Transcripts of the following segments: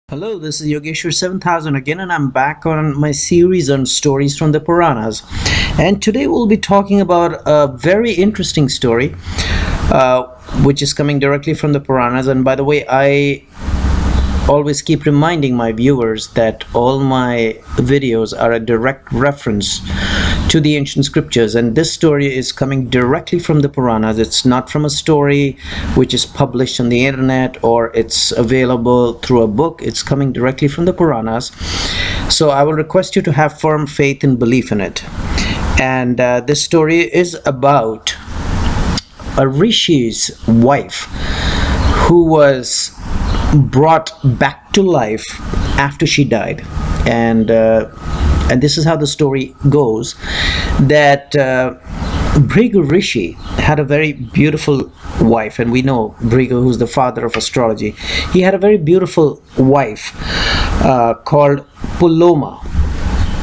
Hello, this is Yogeshwar 7000 again, and I'm back on my series on stories from the Puranas. And today we'll be talking about a very interesting story, uh, which is coming directly from the Puranas. And by the way, I always keep reminding my viewers that all my videos are a direct reference to the ancient scriptures, and this story is coming directly from the Puranas. It's not from a story which is published on the internet or it's available through a book. It's coming directly from the Puranas. So I will request you to have firm faith and belief in it. And this story is about a rishi's wife who was brought back to life after she died. And this is how the story goes, that Bhrigu Rishi had a very beautiful wife, and we know Bhrigu, who's the father of astrology. He had a very beautiful wife called Puloma,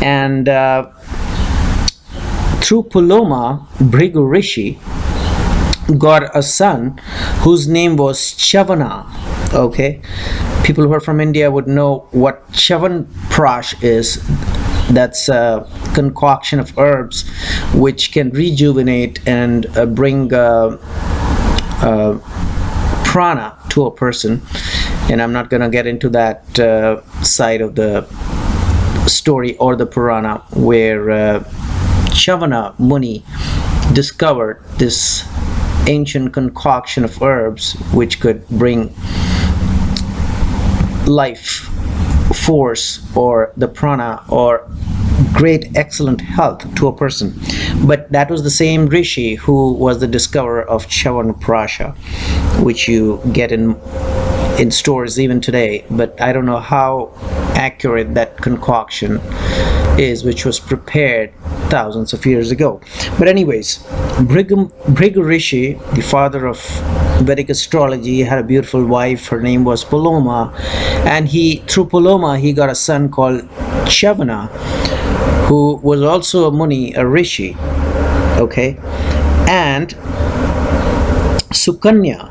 and through Puloma, Bhrigu Rishi got a son whose name was Chavana. Okay, people who are from India would know what Chavanprash is. That's a concoction of herbs which can rejuvenate and bring prana to a person. And I'm not going to get into that side of the story or the Purana where Chavana Muni discovered this ancient concoction of herbs which could bring life force or the prana or great excellent health to a person. But that was the same rishi who was the discoverer of Chavanprasha, which you get in stores even today, but I don't know how accurate that concoction is, which was prepared thousands of years ago. But anyways, Bhrigu Rishi, the father of Vedic astrology, had a beautiful wife. Her name was Puloma, and through Puloma he got a son called Chavana, who was also a Muni, a Rishi. Okay, and Sukanya,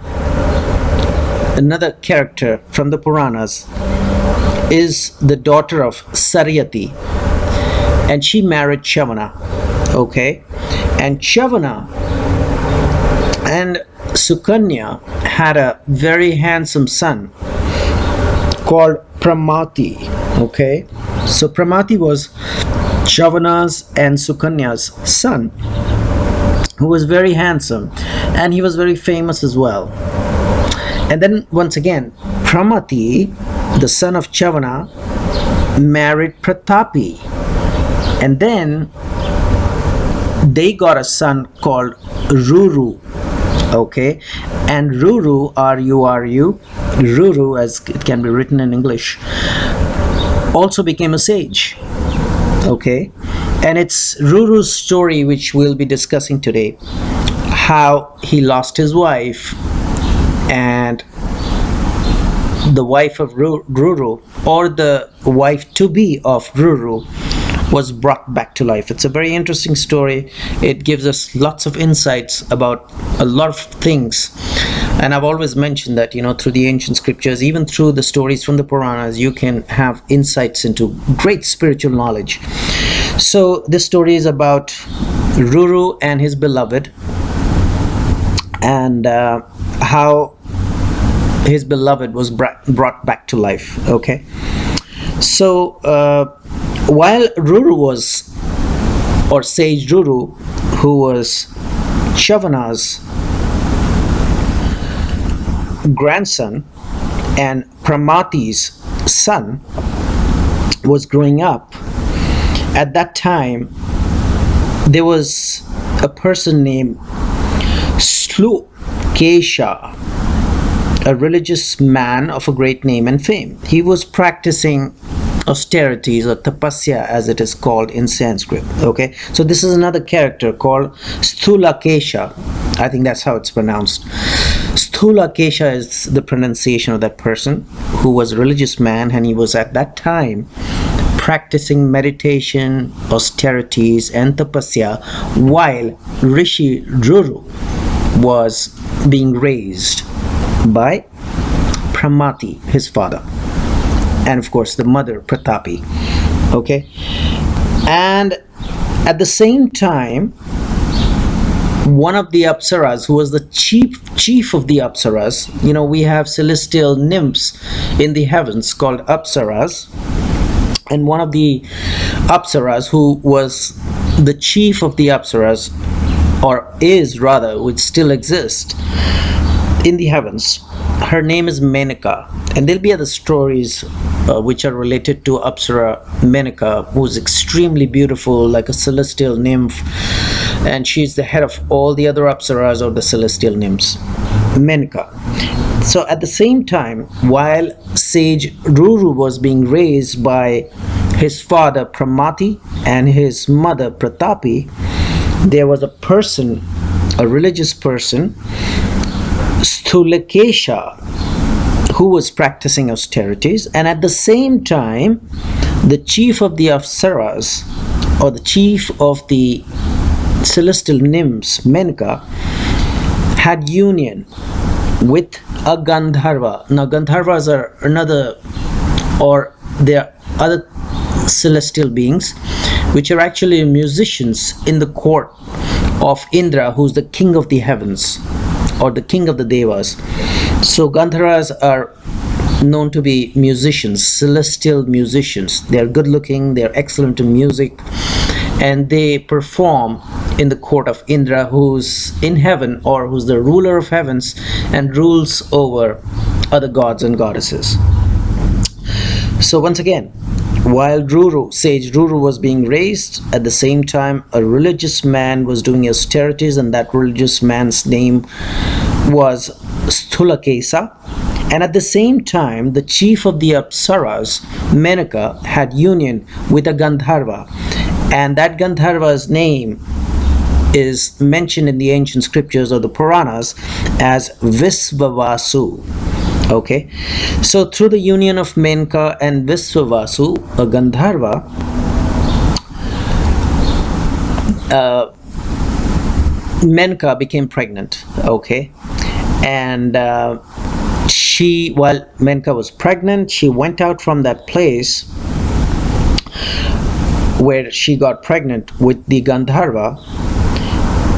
another character from the Puranas, is the daughter of Saryati, and she married Chavana. Okay, and Chavana and Sukanya had a very handsome son called Pramati. Okay, so Pramati was Chavana's and Sukanya's son, who was very handsome, and he was very famous as well. And then once again, Pramati, the son of Chavana, married Pratapi, and then they got a son called Ruru. Okay, and Ruru, R-U-R-U, Ruru as it can be written in English, also became a sage. Okay, and it's Ruru's story which we'll be discussing today, how he lost his wife, and the wife of Ruru, or the wife to be of Ruru, was brought back to life. It's a very interesting story. It gives us lots of insights about a lot of things. And I've always mentioned that, through the ancient scriptures, even through the stories from the Puranas, you can have insights into great spiritual knowledge. So this story is about Ruru and his beloved, and how his beloved was brought back to life. Okay, so while Ruru was, or sage Ruru, who was Chavana's grandson and Pramati's son, was growing up, at that time there was a person named Slukesha, a religious man of a great name and fame. He was practicing austerities, or tapasya as it is called in Sanskrit. Okay, so this is another character called Sthulakesha. I think that's how it's pronounced. Sthulakesha is the pronunciation of that person, who was a religious man, and he was at that time practicing meditation, austerities and tapasya, while Rishi Ruru was being raised by Pramati, his father. and of course the mother Pratapi. Okay, and at the same time, one of the Apsaras, who was the chief of the Apsaras, we have celestial nymphs in the heavens called Apsaras, and one of the Apsaras who was the chief of the Apsaras, or is rather, which still exists in the heavens, her name is Menaka, and there'll be other stories which are related to Apsara Menaka, who's extremely beautiful, like a celestial nymph, and she's the head of all the other Apsaras or the celestial nymphs, Menaka. So at the same time, while sage Ruru was being raised by his father Pramati and his mother Pratapi, there was a person, a religious person, Stulakesha, who was practicing austerities, and at the same time, the chief of the Apsaras, or the chief of the celestial nymphs, Menaka, had union with a Gandharva. Now, Gandharvas are another, or they are other celestial beings, which are actually musicians in the court of Indra, who's the king of the heavens, or the king of the Devas. So Gandharvas are known to be musicians, celestial musicians. They are good looking, they are excellent in music, and they perform in the court of Indra, who's in heaven, or who's the ruler of heavens and rules over other gods and goddesses. So once again, while sage Ruru was being raised, at the same time a religious man was doing austerities, and that religious man's name was Stulakesa. And at the same time, the chief of the Apsaras, Menaka, had union with a Gandharva, and that Gandharva's name is mentioned in the ancient scriptures or the Puranas as Visvavasu. Okay, so through the union of Menka and Visvavasu, a Gandharva, Menka became pregnant. Okay, and while Menka was pregnant, she went out from that place where she got pregnant with the Gandharva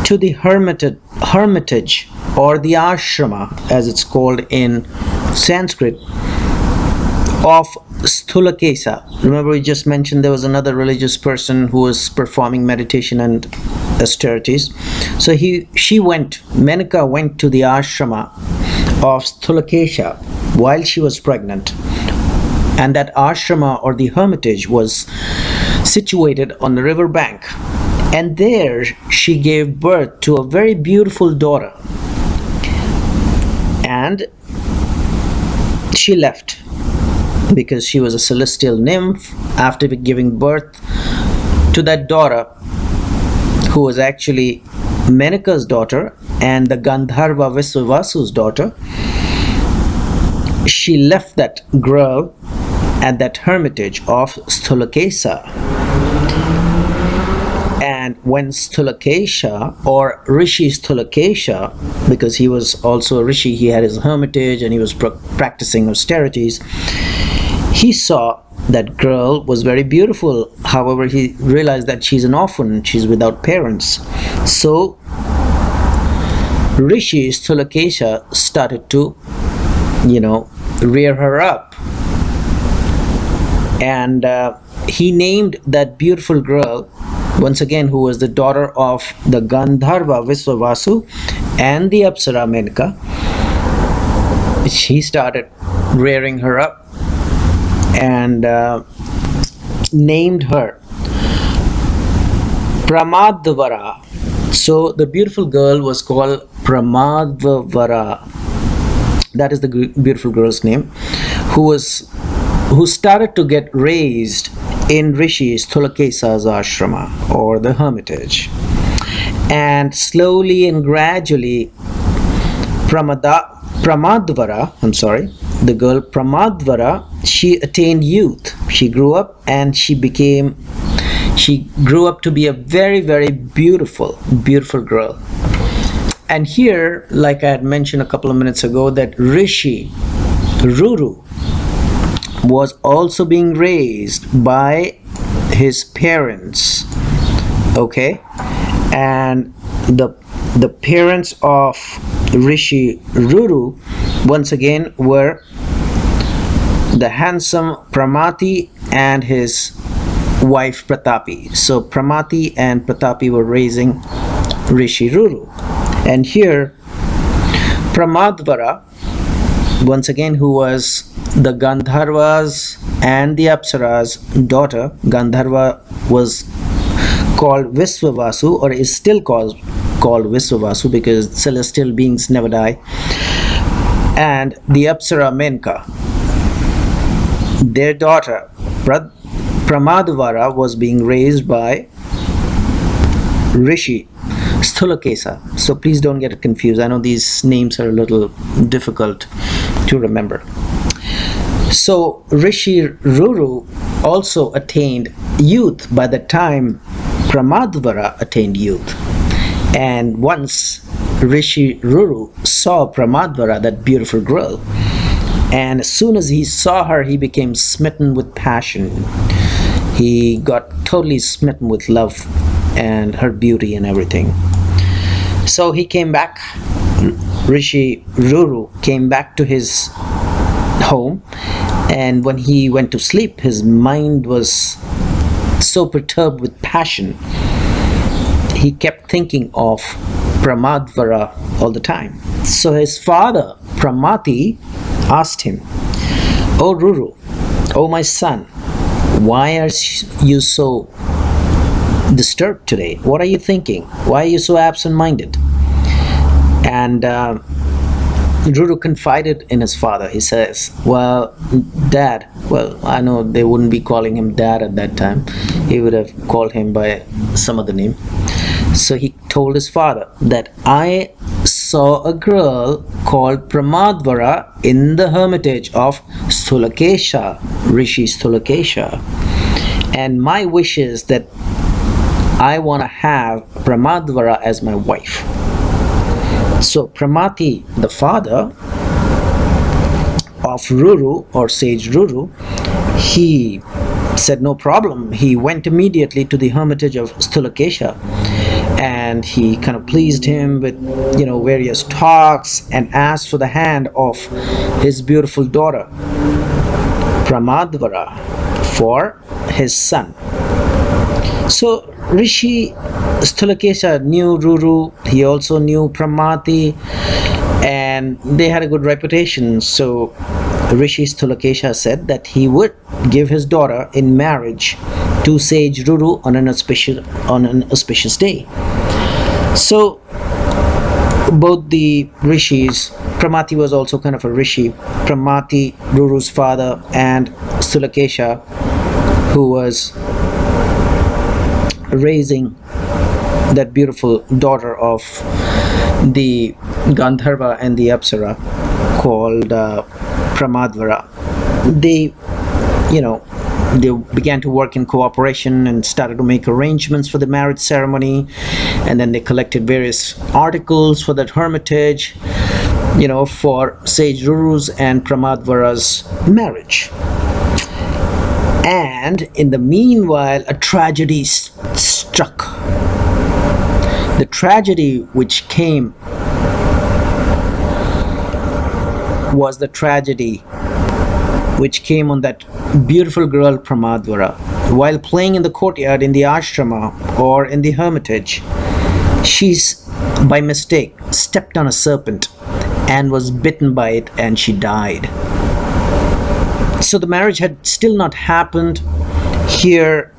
to the hermitage, or the ashrama as it's called in Sanskrit, of Stulakesa. Remember, we just mentioned there was another religious person who was performing meditation and austerities. So Menaka went to the ashrama of Stulakesha while she was pregnant, and that ashrama or the hermitage was situated on the river bank, and there she gave birth to a very beautiful daughter, and she left because she was a celestial nymph. After giving birth to that daughter, who was actually Menaka's daughter and the Gandharva Visvavasu's daughter, she left that girl at that hermitage of Stulakesa. And when Stulakesha, or Rishi Stulakesha, because he was also a rishi, he had his hermitage and he was practicing austerities, he saw that girl was very beautiful. However, he realized that she's an orphan, she's without parents. So Rishi Stulakesha started to, rear her up. And he named that beautiful girl, once again, who was the daughter of the Gandharva Visvavasu and the Apsara Menaka. He started rearing her up and named her Pramadvara. So the beautiful girl was called Pramadvara. That is the beautiful girl's name, who started to get raised in Rishi Stulakesa's ashrama, or the hermitage. And slowly and gradually, the girl Pramadvara, she attained youth. She grew up and she grew up to be a very, very beautiful girl. And here, like I had mentioned a couple of minutes ago, that Rishi Ruru, was also being raised by his parents. Okay, and the parents of Rishi Ruru once again were the handsome Pramati and his wife Pratapi. So Pramati and Pratapi were raising Rishi Ruru. And here Pramadvara, once again, who was the Gandharva's and the Apsara's daughter. Gandharva was called Visvavasu, or is still called Visvavasu, because celestial beings never die. And the Apsara Menka, their daughter Pramadvara, was being raised by Rishi Stulakesa. So please don't get confused. I know these names are a little difficult to remember. So Rishi Ruru also attained youth by the time Pramadvara attained youth. And once Rishi Ruru saw Pramadvara, that beautiful girl, and as soon as he saw her, he became smitten with passion. He got totally smitten with love and her beauty and everything. So he came back, Rishi Ruru came back to his home, and when he went to sleep, his mind was so perturbed with passion. He kept thinking of Pramadvara all the time. So his father, Pramati, asked him, "Oh Ruru, oh my son, why are you so disturbed today? What are you thinking? Why are you so absent-minded?" And Ruru confided in his father. He says, "Well, Dad," well, I know they wouldn't be calling him Dad at that time. He would have called him by some other name. So he told his father that I saw a girl called Pramadvara in the hermitage of Stulakesha, Rishi Stulakesha. And my wish is that I want to have Pramadvara as my wife. So Pramati, the father of Ruru, or sage Ruru, he said no problem. He went immediately to the hermitage of Stulakesha, and he kind of pleased him with various talks, and asked for the hand of his beautiful daughter Pramadvara for his son. So Rishi Stulakesha knew Ruru, he also knew Pramati, and they had a good reputation. So Rishi Stulakesha said that he would give his daughter in marriage to sage Ruru on an auspicious day. So both the rishis, Pramati was also kind of a rishi, Pramati, Ruru's father, and Stulakesha, who was raising that beautiful daughter of the Gandharva and the Apsara called Pramadvara. They began to work in cooperation and started to make arrangements for the marriage ceremony, and then they collected various articles for that hermitage, for sage Ruru's and Pramadvara's marriage. And in the meanwhile, a tragedy struck. The tragedy which came was the tragedy which came on that beautiful girl Pramadvara. While playing in the courtyard in the ashrama or in the hermitage, she's by mistake stepped on a serpent and was bitten by it, and she died. So the marriage had still not happened. Here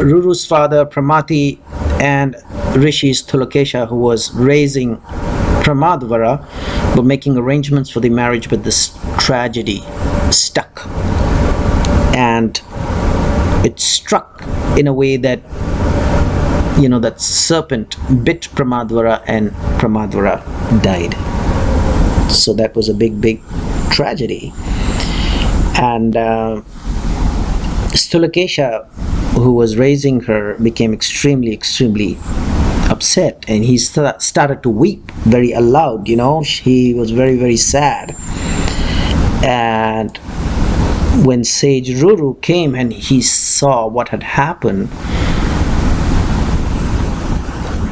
Ruru's father Pramati and Rishi Stulakesha, who was raising Pramadvara, were making arrangements for the marriage, but this tragedy stuck, and it struck in a way that that serpent bit Pramadvara, and Pramadvara died. So that was a big tragedy. And Stulakesha, who was raising her, became extremely upset, and he started to weep very aloud. He was very sad. And when Sage Ruru came and he saw what had happened,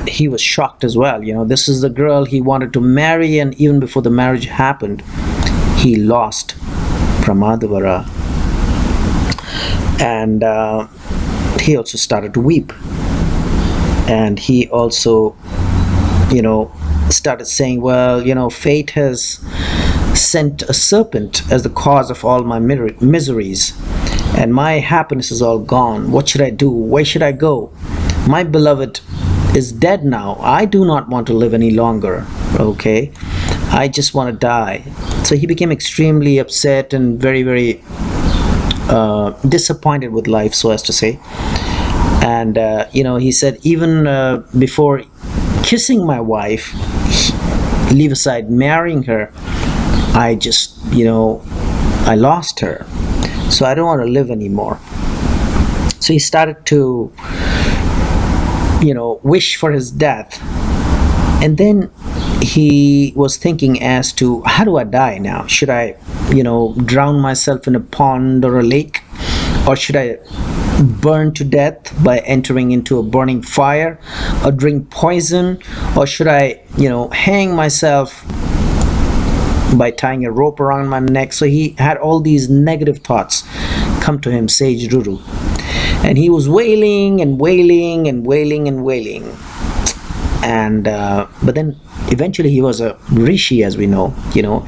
he was shocked as well. This is the girl he wanted to marry, and even before the marriage happened, he lost Pramadvara. And he also started to weep. And he also, started saying, well, fate has sent a serpent as the cause of all my miseries, and my happiness is all gone. What should I do? Where should I go? My beloved is dead now. I do not want to live any longer. Okay, I just want to die. So he became extremely upset and very, very disappointed with life, so as to say. And he said, even before kissing my wife, leave aside marrying her, I just, I lost her. So I don't want to live anymore. So he started to, wish for his death. And then he was thinking as to, how do I die now? Should I, drown myself in a pond or a lake? Or should I burn to death by entering into a burning fire, or drink poison? Or should I, hang myself by tying a rope around my neck? So he had all these negative thoughts come to him, Sage Ruru. And he was wailing and wailing and wailing and wailing. And but then eventually he was a rishi, as we know,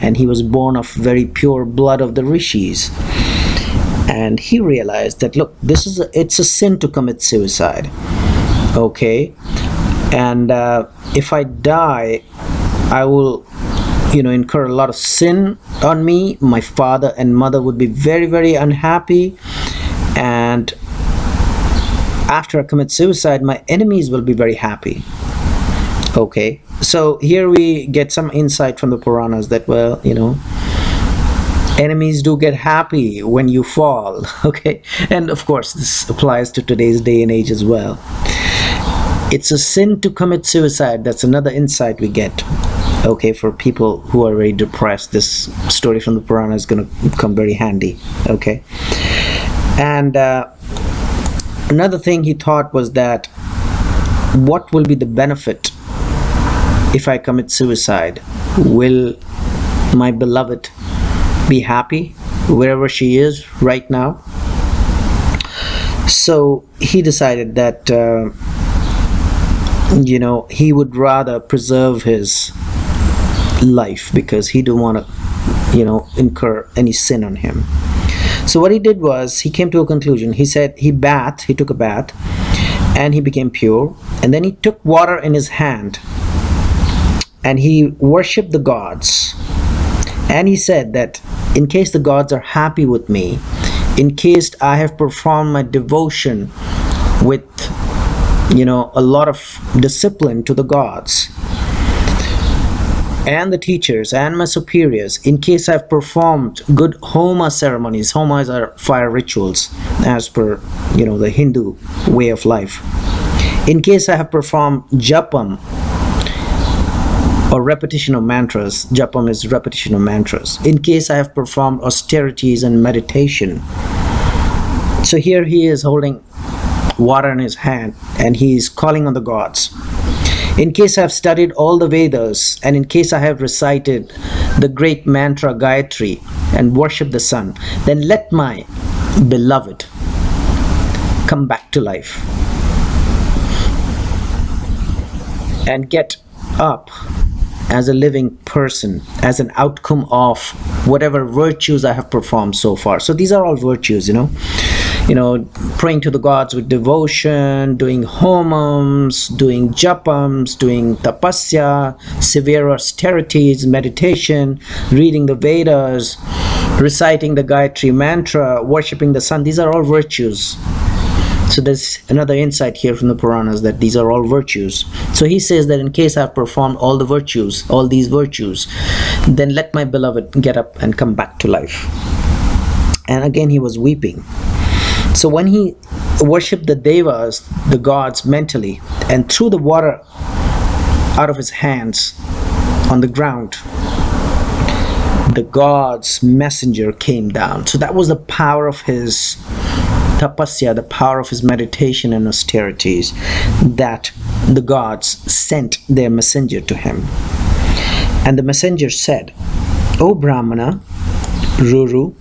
and he was born of very pure blood of the rishis. And he realized that, look, it's a sin to commit suicide. Okay, and if I die, I will incur a lot of sin on me. My father and mother would be very, very unhappy, and after I commit suicide, my enemies will be very happy. Okay, so here we get some insight from the Puranas that, well, enemies do get happy when you fall. Okay, and of course this applies to today's day and age as well. It's a sin to commit suicide. That's another insight we get. Okay, for people who are very depressed, this story from the Purana is going to come very handy. Okay, and another thing he thought was that, what will be the benefit if I commit suicide? Will my beloved be happy wherever she is right now? So he decided that he would rather preserve his life, because he didn't want to incur any sin on him. So what he did was, he came to a conclusion. He said he took a bath, and he became pure, and then he took water in his hand and he worshipped the gods. And he said that, in case the gods are happy with me, in case I have performed my devotion with a lot of discipline to the gods and the teachers and my superiors, in case I've performed good Homa ceremonies. Homas are fire rituals as per the Hindu way of life. In case I have performed japam, or repetition of mantras. Japam is repetition of mantras. In case I have performed austerities and meditation. So here he is holding water in his hand, and he is calling on the gods. In case I have studied all the Vedas, and in case I have recited the great mantra Gayatri and worshipped the sun, then let my beloved come back to life and get up as a living person, as an outcome of whatever virtues I have performed so far. So these are all virtues, praying to the gods with devotion, doing homams, doing japams, doing tapasya, severe austerities, meditation, reading the Vedas, reciting the Gayatri mantra, worshipping the sun. These are all virtues. So there's another insight here from the Puranas, that these are all virtues. So he says that in case I've performed all the virtues, all these virtues, then let my beloved get up and come back to life. And again he was weeping. So when he worshipped the devas, the gods, mentally, and threw the water out of his hands on the ground, the God's messenger came down. So that was the power of his tapasya, the power of his meditation and austerities, that the gods sent their messenger to him. And the messenger said, "O Brahmana, Ruru,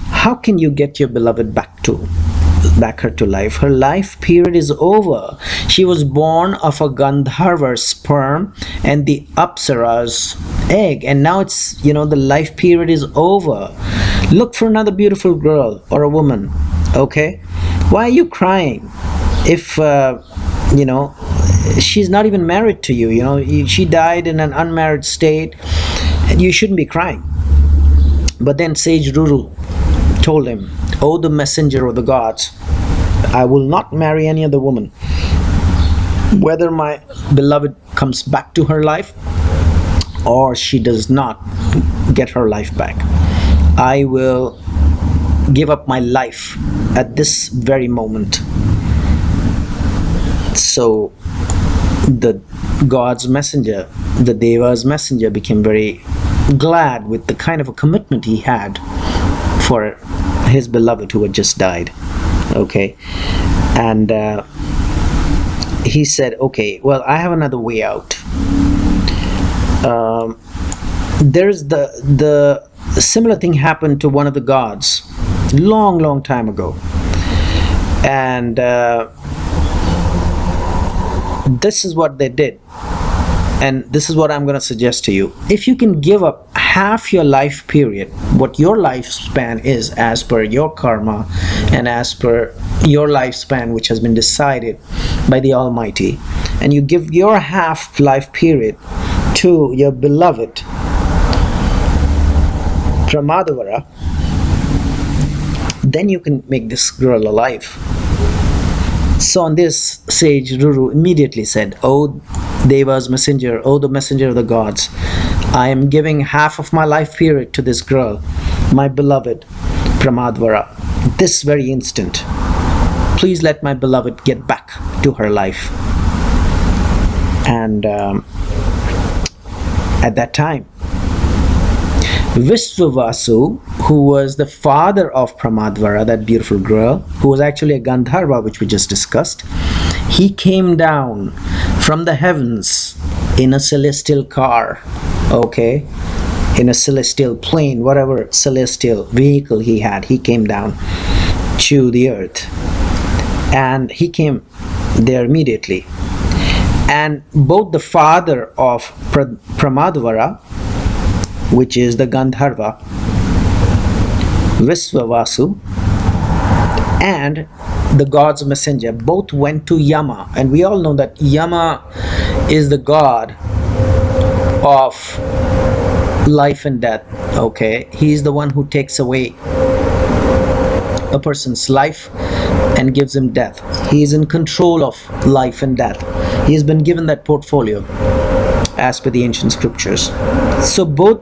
how can you get your beloved back her to life? Her life period is over. She was born of a Gandharva's sperm and the Apsara's egg, and now it's, the life period is over. Look for another beautiful girl or a woman." Okay, why are you crying if she's not even married to you? She died in an unmarried state, and you shouldn't be crying. But then sage Ruru told him, "Oh, the messenger of the gods, I will not marry any other woman. Whether my beloved comes back to her life or she does not get her life back, I will give up my life at this very moment." So the God's messenger, the Deva's messenger, became very glad with the kind of a commitment he had for his beloved who had just died. Okay, and he said, "Okay, well, I have another way out." There's the similar thing happened to one of the gods long time ago, and this is what they did, and this is what I'm going to suggest to you. If you can give up half your life period, what your lifespan is as per your karma and as per your lifespan which has been decided by the Almighty, and you give your half life period to your beloved Pramadvara, then you can make this girl alive. So on this, sage Ruru immediately said, "O Deva's messenger, O the messenger of the gods, I am giving half of my life period to this girl, my beloved Pramadvara, this very instant. Please let my beloved get back to her life." And at that time, Visvavasu, who was the father of Pramadvara, that beautiful girl, who was actually a Gandharva, which we just discussed, he came down from the heavens in a celestial car, okay, in a celestial plane, whatever celestial vehicle he had, he came down to the earth, and he came there immediately. And both the father of Pramadvara, which is the Gandharva, Visvavasu, and the god's messenger both went to Yama. And we all know that Yama is the god of life and death. Okay, he is the one who takes away a person's life and gives him death. He is in control of life and death. He has been given that portfolio as per the ancient scriptures. So both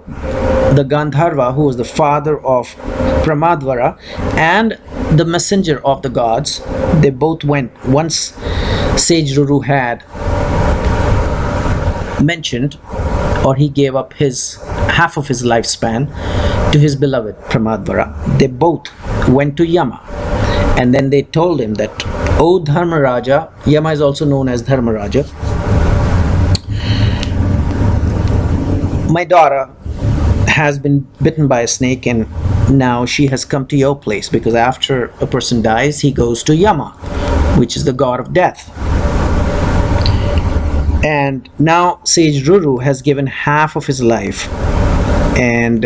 the Gandharva, who was the father of Pramadvara, and the messenger of the gods, they both went. Once sage Ruru had mentioned, or he gave up his half of his lifespan to his beloved Pramadvara, they both went to Yama, and then they told him that, "O Dharmaraja," Yama is also known as Dharmaraja, "my daughter has been bitten by a snake, and now she has come to your place, because after a person dies, he goes to Yama, which is the god of death. And now sage Ruru has given half of his life, and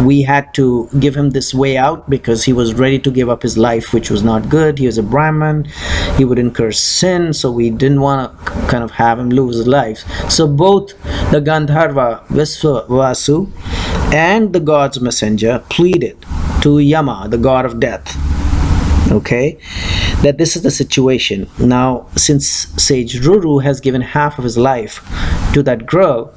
we had to give him this way out because he was ready to give up his life, which was not good. He was a Brahmin, he would incur sin, so we didn't want to kind of have him lose his life." So both the Gandharva Visvavasu and the god's messenger pleaded to Yama, the god of death, okay, that this is the situation. Now, since sage Ruru has given half of his life to that girl,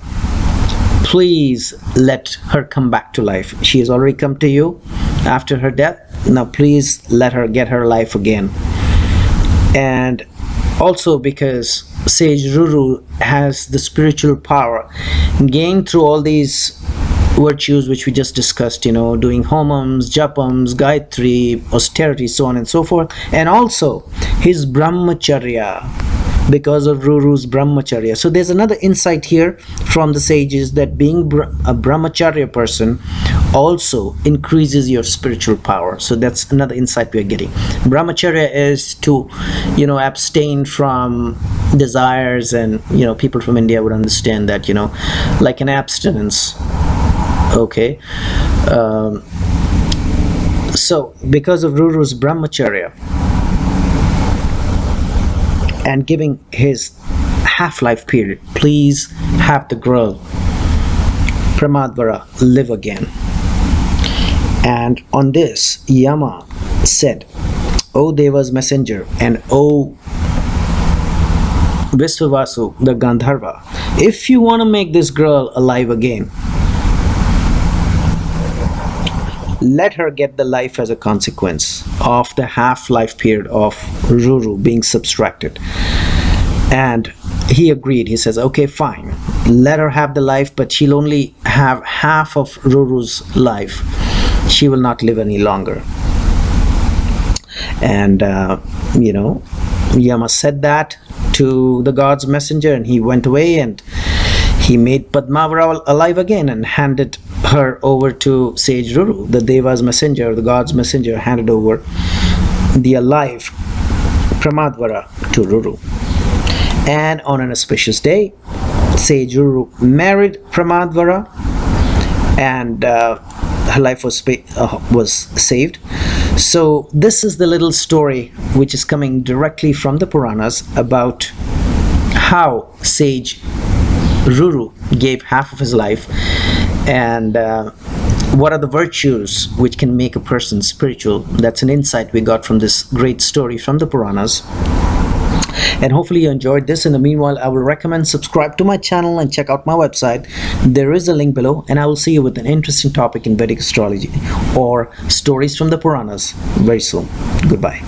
please let her come back to life. She has already come to you after her death. Now please let her get her life again. And also because sage Ruru has the spiritual power gained through all these virtues which we just discussed, doing homams, japams, gayatri, austerity, so on and so forth, and also his brahmacharya, because of Ruru's brahmacharya. So there's another insight here from the sages, that being a brahmacharya person also increases your spiritual power. So that's another insight we are getting. Brahmacharya is to abstain from desires, and people from India would understand that, like an abstinence. Okay. So because of Ruru's brahmacharya and giving his half-life period, please have the girl Pramadvara live again. And on this, Yama said, "O Deva's messenger, and O Visvavasu the Gandharva, if you want to make this girl alive again, let her get the life as a consequence of the half-life period of Ruru being subtracted." And he agreed. He says, okay, fine, let her have the life, but she'll only have half of Ruru's life. She will not live any longer. And Yama said that to the god's messenger, and he went away, and he made Padmavara alive again and handed her over to sage Ruru. The Deva's messenger, the god's messenger, handed over the alive Pramadvara to Ruru. And on an auspicious day, sage Ruru married Pramadvara, and her life was saved. So this is the little story which is coming directly from the Puranas about how sage Ruru gave half of his life, and what are the virtues which can make a person spiritual. That's an insight we got from this great story from the Puranas. And hopefully you enjoyed this. In the meanwhile, I will recommend subscribe to my channel and check out my website. There is a link below, and I will see you with an interesting topic in Vedic astrology or stories from the Puranas very soon. Goodbye.